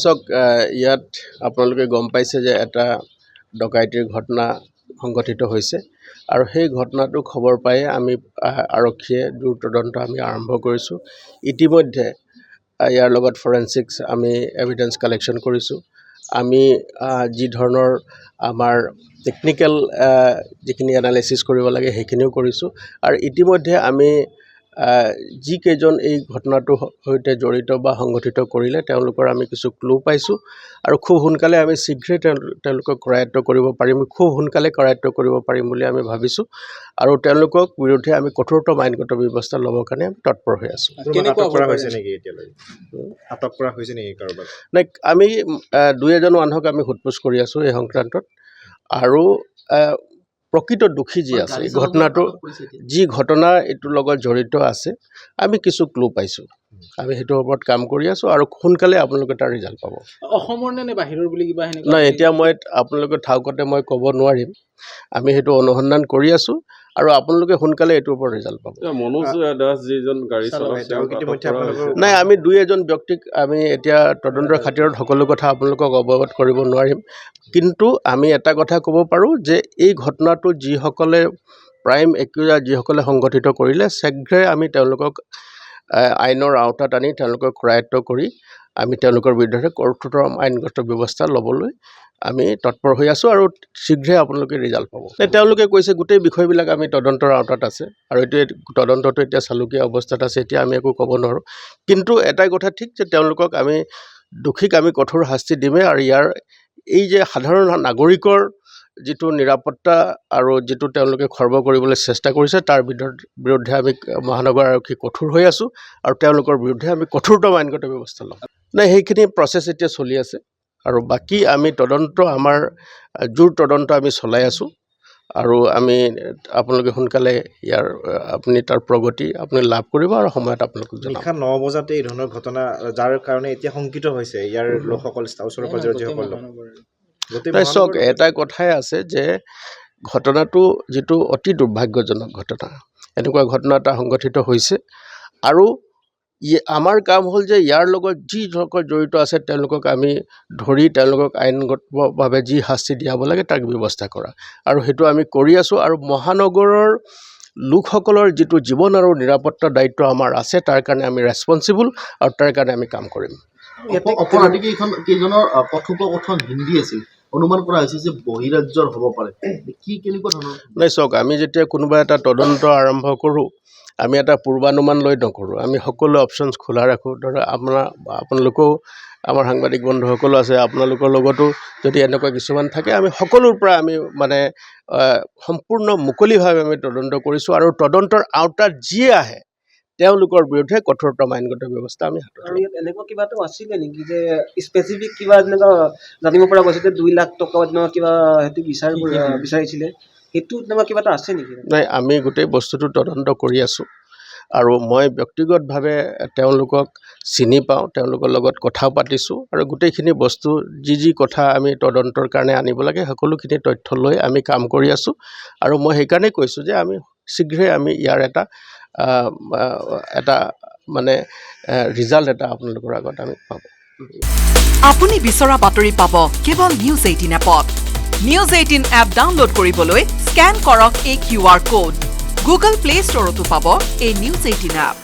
চাওক ইয়াত আপোনালোকে গম পাইছে যে এটা ডকাইতিৰ ঘটনা সংঘটিত হৈছে আৰু সেই ঘটনাটো খবৰ পাই আমি আৰক্ষীয়ে দ্ৰুত তদন্ত আমি আৰম্ভ কৰিছোঁ। ইতিমধ্যে ইয়াৰ লগত ফৰেনচিক্স আমি এভিডেন্স কালেকশ্যন কৰিছোঁ। আমি যি ধৰণৰ আমাৰ টেকনিকেল যিখিনি এনালাইচিছ কৰিব লাগে সেইখিনিও কৰিছোঁ আৰু ইতিমধ্যে আমি যিকেইজন এই ঘটনাটোৰ সৈতে জড়িত বা সংগঠিত কৰিলে তেওঁলোকৰ আমি কিছু ক্লু পাইছোঁ আৰু খুব সোনকালে আমি শীঘ্ৰেই তেওঁলোকক কৰায়ত্ব কৰিব পাৰিম, খুব সোনকালে কৰায়ত্ব কৰিব পাৰিম বুলি আমি ভাবিছোঁ আৰু তেওঁলোকক বিৰুদ্ধে আমি কঠোৰতম আইনগত ব্যৱস্থা ল'বৰ কাৰণে আমি তৎপৰ হৈ আছোঁ। নাই আমি দুই এজন মানুহক আমি সোধপোছ কৰি আছোঁ এই সংক্ৰান্তত আৰু প্ৰকৃত দোষী যি আছে এই ঘটনাটো যি ঘটনা এইটোৰ লগত জড়িত আছে আমি কিছু ক্লু পাইছোঁ। আমি সেইটোৰ ওপৰত কাম কৰি আছোঁ আৰু সোনকালে আপোনালোকে তাৰ ৰিজাল্ট পাব। অসমৰ নে বাহিৰৰ বুলি কিবা সেনেকুৱা? নাই এতিয়া মই আপোনালোকে ঠাউকতে মই ক'ব নোৱাৰিম। আমি সেইটো অনুসন্ধান কৰি আছোঁ আৰু আপোনালোকে সোনকালে এইটোৰ ওপৰত ৰিজাল্ট পাব। মনোজ দাস যিজন গাড়ী চলাইছে নাই আমি দুই এজন ব্যক্তিক আমি এতিয়া তদন্তৰ খাতিৰত সকলো কথা আপোনালোকক অৱগত কৰিব নোৱাৰিম, কিন্তু আমি এটা কথা ক'ব পাৰোঁ যে এই ঘটনাটো যিসকলে প্ৰাইম একিউজাৰ যিসকলে সংগঠিত কৰিলে শীঘ্ৰে আমি তেওঁলোকক আইনৰ আওতাত আনি তেওঁলোকক কৰায়ত্ব কৰি আমি তেওঁলোকৰ বিৰুদ্ধে কঠোৰতম আইনগত ব্যৱস্থা ল'বলৈ আমি তৎপৰ হৈ আছোঁ আৰু শীঘ্ৰে আপোনালোকে ৰিজাল্ট পাব। তেওঁলোকে কৈছে গোটেই বিষয়বিলাক আমি তদন্তৰ আওতাত আছে আৰু এইটো তদন্তটো এতিয়া চালুকীয়া অৱস্থাত আছে, এতিয়া আমি একো ক'ব নোৱাৰোঁ, কিন্তু এটাই কথা ঠিক যে তেওঁলোকক আমি দোষীক আমি কঠোৰ শাস্তি দিমেই আৰু ইয়াৰ এই যে সাধাৰণ নাগৰিকৰ যিটো নিৰাপত্তা আৰু যিটো তেওঁলোকে খৰ্ব কৰিবলৈ চেষ্টা কৰিছে তাৰ বিৰুদ্ধে আমি মহানগৰ আৰক্ষী কঠোৰ হৈ আছোঁ আৰু তেওঁলোকৰ বিৰুদ্ধে আমি কঠোৰতম আইনগত ব্যৱস্থা ল'ম। নাই সেইখিনি প্ৰচেছ এতিয়া চলি আছে আৰু বাকী আমি তদন্ত আমাৰ জোৰ তদন্ত আমি চলাই আছোঁ আৰু আমি আপোনালোকে সোনকালে ইয়াৰ আপুনি তাৰ প্ৰগতি আপুনি লাভ কৰিব আৰু সময়ত আপোনালোকক জনাম। 9 বজাতে এই ধৰণৰ ঘটনা যাৰ কাৰণে এতিয়া শংকিত হৈছে ইয়াৰ লোকসকল ওচৰে পাজৰে যিসকল চাওক এটা কথাই আছে যে ঘটনাটো যিটো অতি দুৰ্ভাগ্যজনক ঘটনা, এনেকুৱা ঘটনা এটা সংঘটিত হৈছে আৰু আমাৰ কাম হ'ল যে ইয়াৰ লগত যিসকল জড়িত আছে তেওঁলোকক আমি ধৰি তেওঁলোকক আইনগতভাৱে যি শাস্তি দিয়াব লাগে তাক ব্যৱস্থা কৰা আৰু সেইটো আমি কৰি আছোঁ আৰু মহানগৰৰ লোকসকলৰ যিটো জীৱন আৰু নিৰাপত্তাৰ দায়িত্ব আমাৰ আছে তাৰ কাৰণে আমি ৰেছপনচিবল আৰু তাৰ কাৰণে আমি কাম কৰিম। কেইজনৰ কথোপকথন হিন্দী আছিল, অনুমান কৰা হৈছে যে বহিৰাজ্যৰ হ'ব পাৰে, কি কেনেকুৱা ধৰণৰ? নাই চাওক আমি যেতিয়া কোনোবা এটা তদন্ত আৰম্ভ কৰোঁ আমি এটা পূৰ্বানুমান লৈ নকৰোঁ, আমি সকলো অপশ্যনছ খোলা ৰাখোঁ। ধৰক আপোনালোকেও আমাৰ সাংবাদিক বন্ধুসকলো আছে, আপোনালোকৰ লগতো যদি এনেকুৱা কিছুমান থাকে আমি সকলোৰ পৰা আমি মানে সম্পূৰ্ণ মুকলিভাৱে আমি তদন্ত কৰিছোঁ আৰু তদন্তৰ আওতাত যিয়ে আহে তেওঁলোকৰ বিৰুদ্ধে কঠোৰতম আইনগত ব্যৱস্থা আমি হাতত ল'ম। এনেকুৱা কিবাটো আছিলে নেকি যে স্পেচিফিক কিবা এনেকুৱা জানিব পৰা গৈছে যে 2 লাখ টকা কিবা সেইটো বিচাৰিছিলে, সেইটো তেনেকুৱা কিবা এটা আছে নেকি? নাই আমি গোটেই বস্তুটো তদন্ত কৰি আছোঁ আৰু মই ব্যক্তিগতভাৱে তেওঁলোকক চিনি পাওঁ, তেওঁলোকৰ লগত কথাও পাতিছোঁ আৰু গোটেইখিনি বস্তু যি কথা আমি তদন্তৰ কাৰণে আনিব লাগে সকলোখিনি তথ্য লৈ আমি কাম কৰি আছোঁ আৰু মই সেইকাৰণেই কৈছোঁ যে আমি শীঘ্ৰেই আমি ইয়াৰ এটা মানে ৰিজাল্ট এটা আপোনালোকৰ আগত আমি পাব। আপুনি বিচৰা বাতৰি পাব কেৱল নিউজ 18 এপত। নিউজ 18 এপ ডাউনলোড কৰিবলৈ স্কেন কৰক এই QR কোড। গুগল প্লে ষ্টৰতো পাব এই নিউজ 18 এপ।